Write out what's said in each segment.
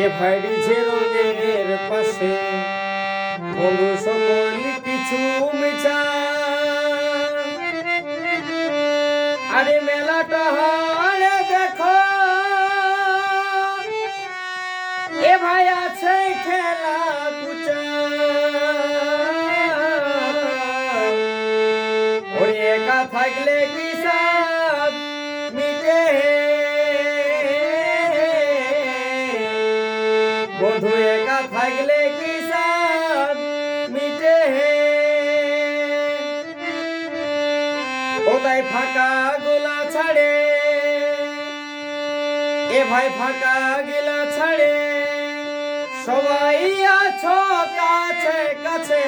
এ ভাইডিছে রঙের পাশে বন্ধু সকল কিছু মিছা আরে মেলাটা হারে দেখো এ ভাই আছে খেলা কুচা ওই একা থাকলে কি সব মিটে বন্ধু একা থাকলে কি সব মিটে ও তাই ফাঁকা গোলা ছাড়ে এ ভাই ফাঁকা গিলা ছাড়ে সবাই আছো কাছে কাছে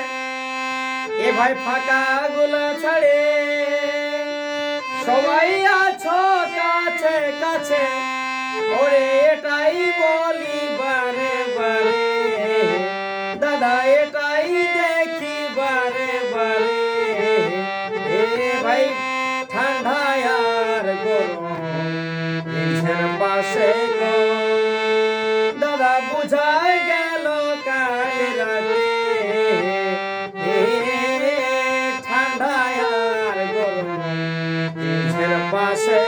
এ ভাই ফাঁকা গোলা ছাড়ে সবাই আছো কাছে কাছে ওরে এটাই বলি বারে বারে দাদা এটাই দেখি বারে বারে এ ভাই ঠান্ডা আর গরম নিজের পাশে দাদা বুঝাই গেল কাল রাতে ঠান্ডা আর গরম নিজের পাশে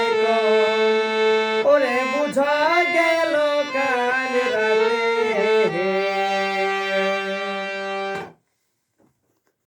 ওরে বুঝা গেল